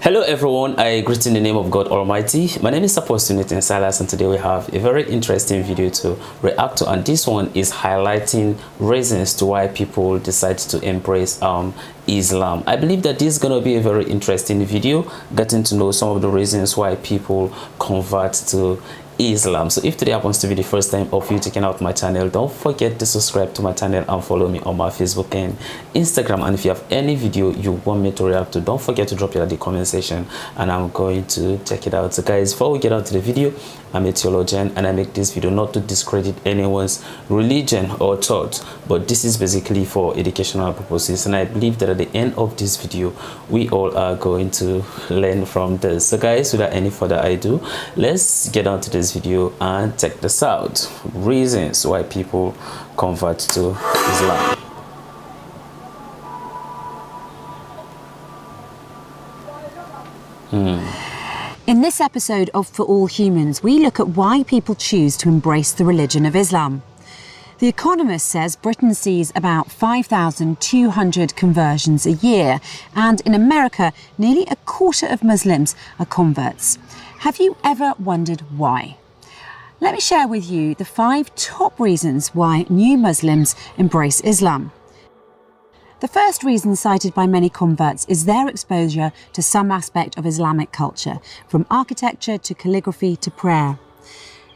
Hello everyone, I greet in the name of God Almighty. My name is Apostle Nathan Silas, and today we have a very interesting video to react to, and this one is highlighting reasons to why people decide to embrace Islam. I believe that this is going to be a very interesting video, getting to know some of the reasons why people convert to Islam. So if today happens to be the first time of you checking out my channel, don't forget to subscribe to my channel and follow me on my Facebook and Instagram. And if you have any video you want me to react to, don't forget to drop it at the comment section and I'm going to check it out. So guys, before we get on to the video, I'm a theologian and I make this video not to discredit anyone's religion or thought, but this is basically for educational purposes, and I believe that at the end of this video we all are going to learn from this. So guys, without any further ado, let's get on to this video and check this out. Reasons why people convert to Islam. In this episode of For All Humans, we look at why people choose to embrace the religion of Islam. The Economist says Britain sees about 5,200 conversions a year, and in America, nearly a quarter of Muslims are converts. Have you ever wondered why? Let me share with you the 5 top reasons why new Muslims embrace Islam. The first reason cited by many converts is their exposure to some aspect of Islamic culture, from architecture to calligraphy to prayer.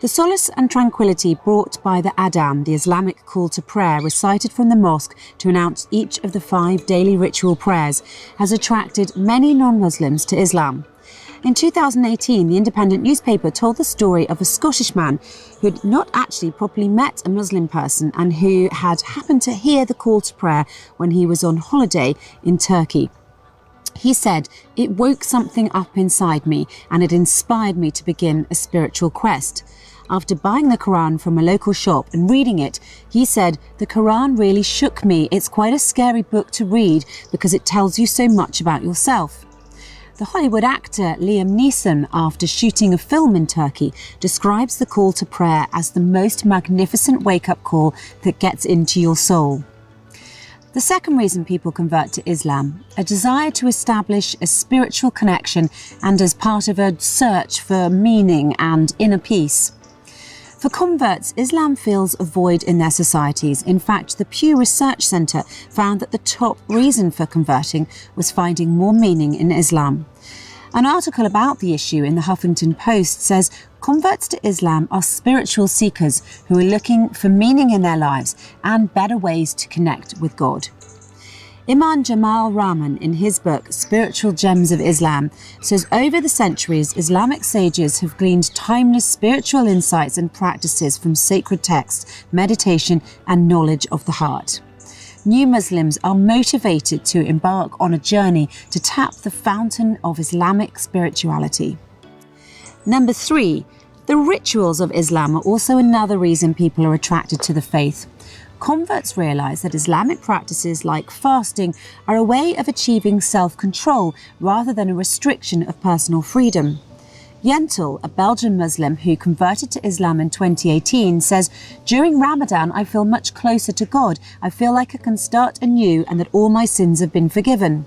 The solace and tranquility brought by the adhan, the Islamic call to prayer recited from the mosque to announce each of the 5 daily ritual prayers, has attracted many non-Muslims to Islam. In 2018, the Independent newspaper told the story of a Scottish man who had not actually properly met a Muslim person and who had happened to hear the call to prayer when he was on holiday in Turkey. He said, "It woke something up inside me and it inspired me to begin a spiritual quest." After buying the Quran from a local shop and reading it, he said, "The Quran really shook me. It's quite a scary book to read because it tells you so much about yourself." The Hollywood actor Liam Neeson, after shooting a film in Turkey, describes the call to prayer as the most magnificent wake-up call that gets into your soul. The second reason people convert to Islam, a desire to establish a spiritual connection and as part of a search for meaning and inner peace. For converts, Islam fills a void in their societies. In fact, the Pew Research Centre found that the top reason for converting was finding more meaning in Islam. An article about the issue in the Huffington Post says converts to Islam are spiritual seekers who are looking for meaning in their lives and better ways to connect with God. Imam Jamal Rahman, in his book Spiritual Gems of Islam, says over the centuries, Islamic sages have gleaned timeless spiritual insights and practices from sacred texts, meditation and knowledge of the heart. New Muslims are motivated to embark on a journey to tap the fountain of Islamic spirituality. Number 3, the rituals of Islam are also another reason people are attracted to the faith. Converts realise that Islamic practices like fasting are a way of achieving self-control rather than a restriction of personal freedom. Yentel, a Belgian Muslim who converted to Islam in 2018, says, "During Ramadan, I feel much closer to God. I feel like I can start anew and that all my sins have been forgiven."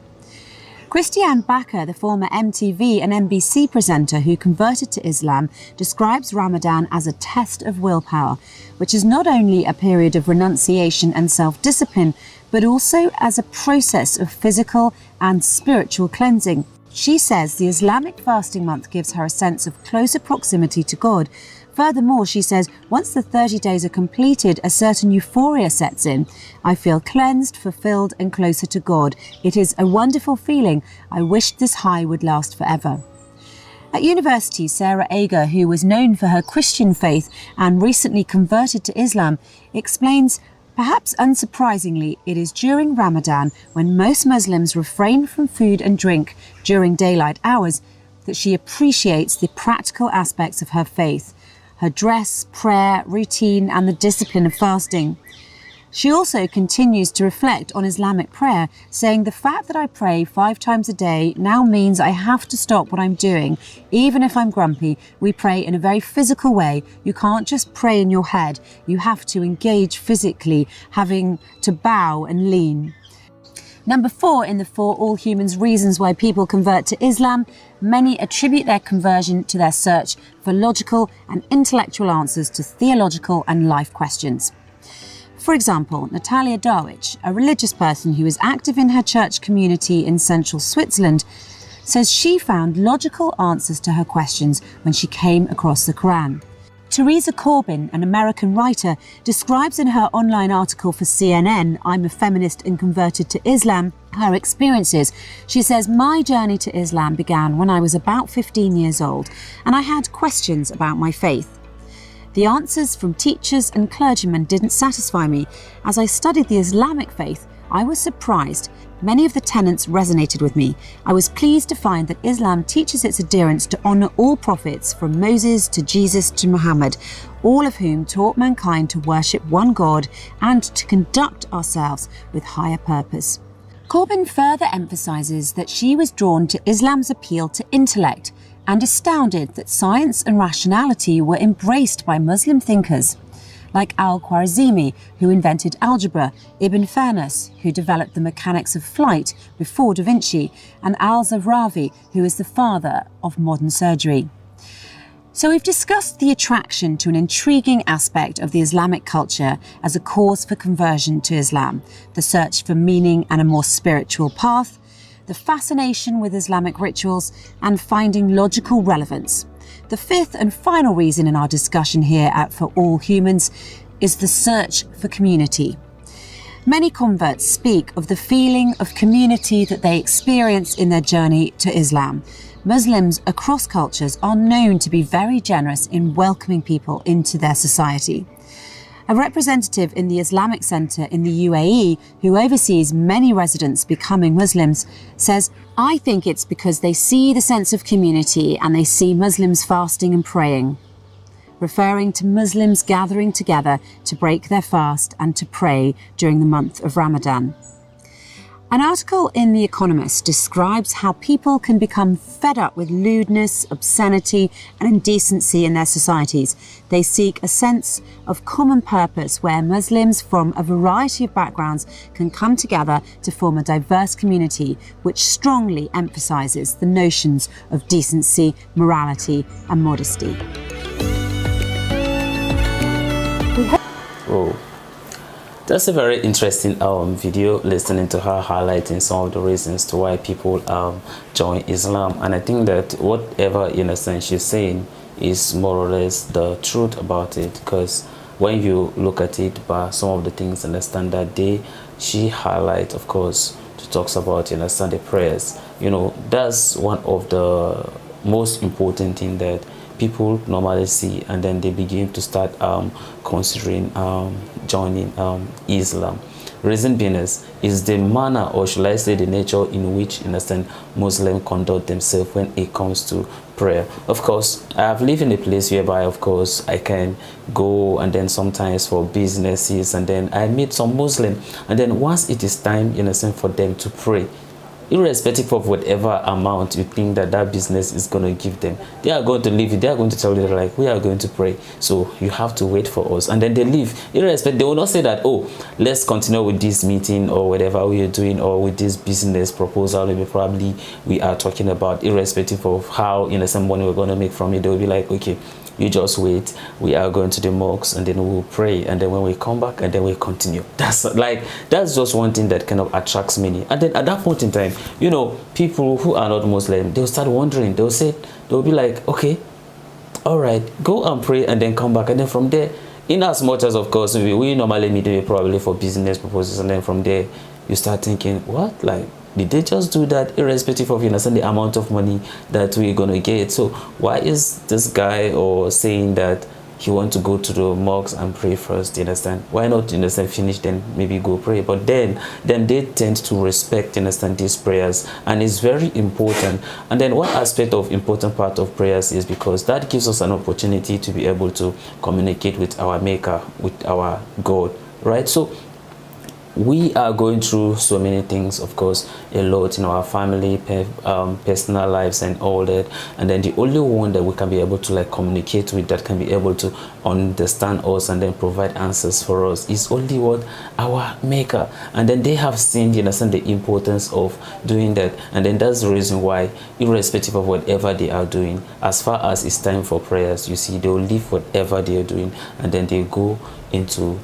Christiane Bakker, the former MTV and NBC presenter who converted to Islam, describes Ramadan as a test of willpower, which is not only a period of renunciation and self-discipline, but also as a process of physical and spiritual cleansing. She says the Islamic fasting month gives her a sense of closer proximity to God. Furthermore, she says, once the 30 days are completed, a certain euphoria sets in. "I feel cleansed, fulfilled and closer to God. It is a wonderful feeling. I wish this high would last forever." At university, Sarah Ager, who was known for her Christian faith and recently converted to Islam, explains, perhaps unsurprisingly, it is during Ramadan, when most Muslims refrain from food and drink during daylight hours, that she appreciates the practical aspects of her faith. Her dress, prayer, routine and the discipline of fasting. She also continues to reflect on Islamic prayer, saying, "The fact that I pray 5 times a day now means I have to stop what I'm doing. Even if I'm grumpy, we pray in a very physical way. You can't just pray in your head. You have to engage physically, having to bow and lean." Number 4 in the For All Humans reasons why people convert to Islam, many attribute their conversion to their search for logical and intellectual answers to theological and life questions. For example, Natalia Darwich, a religious person who is active in her church community in central Switzerland, says she found logical answers to her questions when she came across the Quran. Teresa Corbin, an American writer, describes in her online article for CNN, "I'm a Feminist and Converted to Islam," her experiences. She says, "My journey to Islam began when I was about 15 years old, and I had questions about my faith. The answers from teachers and clergymen didn't satisfy me. As I studied the Islamic faith, I was surprised. Many of the tenets resonated with me. I was pleased to find that Islam teaches its adherents to honour all prophets, from Moses to Jesus to Muhammad, all of whom taught mankind to worship one God and to conduct ourselves with higher purpose." Corbin further emphasises that she was drawn to Islam's appeal to intellect and astounded that science and rationality were embraced by Muslim thinkers like Al-Khwarizmi, who invented algebra, Ibn Fairness, who developed the mechanics of flight before Da Vinci, and Al-Zawrawi, who is the father of modern surgery. So we've discussed the attraction to an intriguing aspect of the Islamic culture as a cause for conversion to Islam, the search for meaning and a more spiritual path, the fascination with Islamic rituals, and finding logical relevance. The fifth and final reason in our discussion here at For All Humans is the search for community. Many converts speak of the feeling of community that they experience in their journey to Islam. Muslims across cultures are known to be very generous in welcoming people into their society. A representative in the Islamic Centre in the UAE, who oversees many residents becoming Muslims, says, "I think it's because they see the sense of community and they see Muslims fasting and praying," referring to Muslims gathering together to break their fast and to pray during the month of Ramadan. An article in The Economist describes how people can become fed up with lewdness, obscenity and indecency in their societies. They seek a sense of common purpose where Muslims from a variety of backgrounds can come together to form a diverse community which strongly emphasises the notions of decency, morality and modesty. Oh. That's a very interesting video, listening to her highlighting some of the reasons to why people join Islam. And I think that whatever in a sense she's saying is more or less the truth about it, because when you look at it by some of the things in the standard day, she highlights, of course, she talks about Sunday prayers. That's one of the most important thing that people normally see, and then they begin to start considering joining Islam. Reason being is the manner, or should I say the nature in which Muslims conduct themselves when it comes to prayer. Of course, I have lived in a place whereby, of course, I can go and then sometimes for businesses, and then I meet some Muslim, and then once it is time for them to pray, irrespective of whatever amount you think that business is going to give them, they are going to leave it. They are going to tell you, like, we are going to pray, so you have to wait for us, and then they leave. Irrespective, they will not say that, oh, let's continue with this meeting or whatever we are doing, or with this business proposal maybe probably we are talking about. Irrespective of how some money we're going to make from it, they will be like, okay, you just wait, we are going to the mosque, and then we'll pray, and then when we come back, and then we continue. That's just one thing that kind of attracts many. And then at that point in time, people who are not Muslim, they'll start wondering. They'll be like, okay, all right, go and pray and then come back, and then from there, in as much as, of course, we normally meet probably for business purposes, and then from there you start thinking, what, like, did they just do that irrespective of the amount of money that we're gonna get? So why is this guy or saying that he want to go to the mosque and pray first? Why not finish, then maybe go pray? But then they tend to respect these prayers, and it's very important. And then one aspect of important part of prayers is because that gives us an opportunity to be able to communicate with our maker, with our God, right? So we are going through so many things, of course, a lot in our family, personal lives and all that, and then the only one that we can be able to like communicate with, that can be able to understand us and then provide answers for us, is only what? Our maker. And then they have seen, you understand, the importance of doing that, and then that's the reason why, irrespective of whatever they are doing, as far as it's time for prayers, you see, they'll leave whatever they are doing and then they go into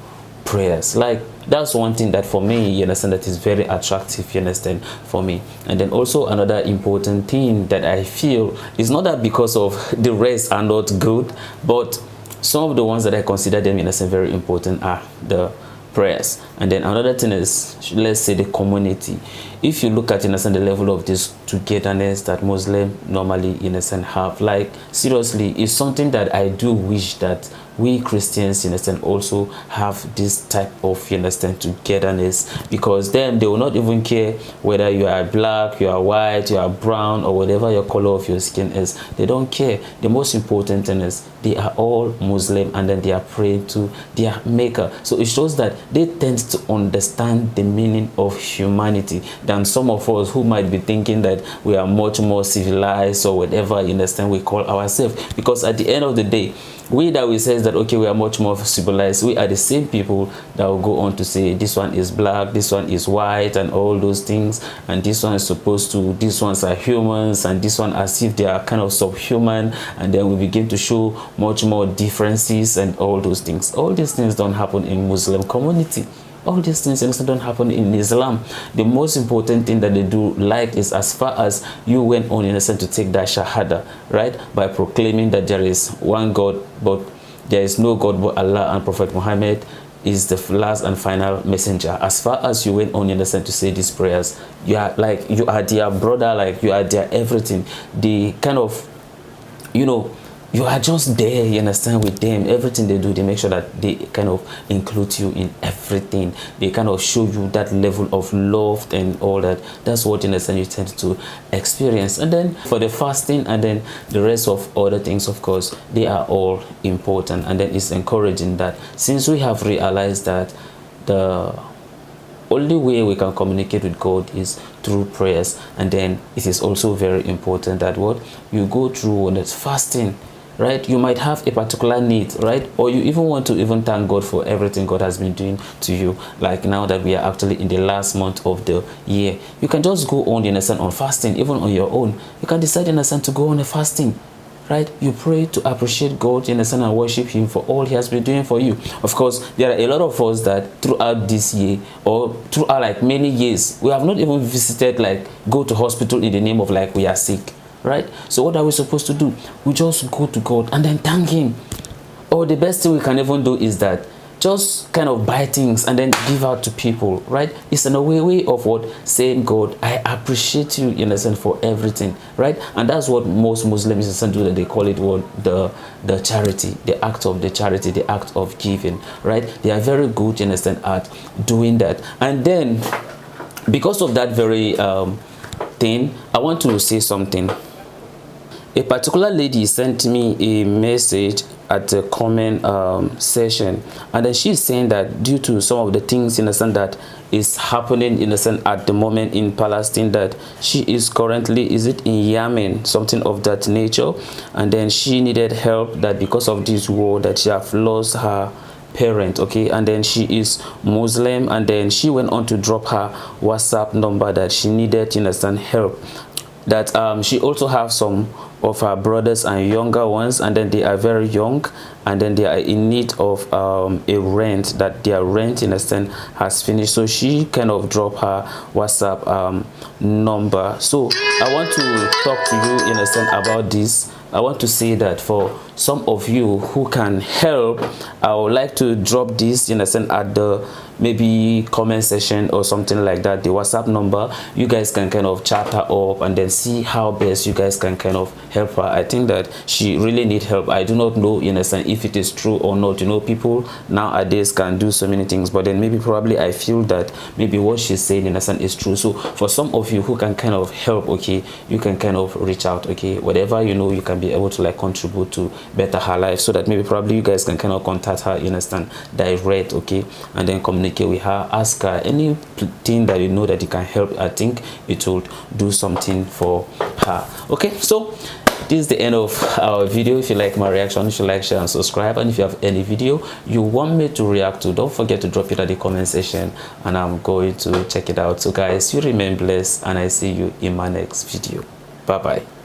prayers. Like, that's one thing that for me, you understand, that is very attractive, you understand, for me. And then also another important thing that I feel is not that because of the rest are not good, but some of the ones that I consider them, you understand, very important are the prayers. And then another thing is, let's say, the community. If you look at, you understand, the level of this togetherness that Muslim normally, you understand, have, like, seriously, it's something that I do wish that we Christians, you understand, also have this type of, you understand, togetherness, because then they will not even care whether you are black, you are white, you are brown, or whatever your color of your skin is. They don't care. The most important thing is they are all Muslim, and then they are praying to their maker. So it shows that they tend to understand the meaning of humanity than some of us who might be thinking that we are much more civilized or whatever, you understand, we call ourselves. Because at the end of the day, we that we say that, okay, we are much more civilized, we are the same people that will go on to say this one is black, this one is white, and all those things, and this one is supposed to, these ones are humans, and this one as if they are kind of subhuman, and then we begin to show much more differences and all those things. All these things don't happen in Muslim community. All these things don't happen in Islam. The most important thing that they do like is, as far as you went on, in a sense, to take that shahada, right, by proclaiming that there is one God, but there is no God but Allah, and Prophet Muhammad is the last and final messenger. As far as you went on, in a sense, to say these prayers, you are like, you are their brother, like you are their everything. The kind of, you know, you are just there, you understand, with them. Everything they do, they make sure that they kind of include you in everything. They kind of show you that level of love and all that. That's what, you understand, you tend to experience. And then for the fasting and then the rest of other things, of course, they are all important. And then it's encouraging that since we have realized that the only way we can communicate with God is through prayers, and then it is also very important that what you go through when it's fasting, right? You might have a particular need, right? Or you even want to even thank God for everything God has been doing to you. Like now that we are actually in the last month of the year, you can just go on, you understand, on fasting, even on your own. You can decide, you understand, to go on a fasting, right? You pray to appreciate God, you understand, and worship Him for all He has been doing for you. Of course, there are a lot of us that throughout this year, or throughout like many years, we have not even visited, like, go to hospital in the name of like we are sick, right? So what are we supposed to do? We just go to God and then thank Him. Or the best thing we can even do is that just kind of buy things and then give out to people, right? It's in a way of what? Saying, God, I appreciate you, you understand, for everything, right? And that's what most Muslims do, that they call it what? The charity, the act of the charity, the act of giving, right? They are very good, you understand, at doing that. And then because of that very thing, I want to say something. A particular lady sent me a message at the comment session, and then she's saying that due to some of the things, you understand, that is happening, in a sense, at the moment in Palestine, that she is currently, is it in Yemen, something of that nature, and then she needed help, that because of this war that she have lost her parent, okay, and then she is Muslim, and then she went on to drop her WhatsApp number that she needed, you understand, help, that she also have some of her brothers and younger ones, and then they are very young, and then they are in need of a rent, that their rent, in a sense, has finished. So she kind of dropped her WhatsApp number. So I want to talk to you, in a sense, about this. I want to say that for some of you who can help, I would like to drop this, in a sense, at the maybe comment section or something like that, the WhatsApp number. You guys can kind of chat her up and then see how best you guys can kind of help her. I think that she really need help. I do not know, in a sense, if if it is true or not. You know, people nowadays can do so many things, but then maybe probably I feel that maybe what she's saying in a sense is true. So for some of you who can kind of help, okay, you can kind of reach out, okay, whatever you know, you can be able to like contribute to better her life, so that maybe probably you guys can kind of contact her, you understand, direct, okay, and then communicate with her, ask her anything that you know that you can help. I think it will do something for her. Okay, so this is the end of our video. If you like my reaction, you should like, share and subscribe. And if you have any video you want me to react to, don't forget to drop it at the comment section and I'm going to check it out. So guys, you remain blessed and I see you in my next video. Bye bye.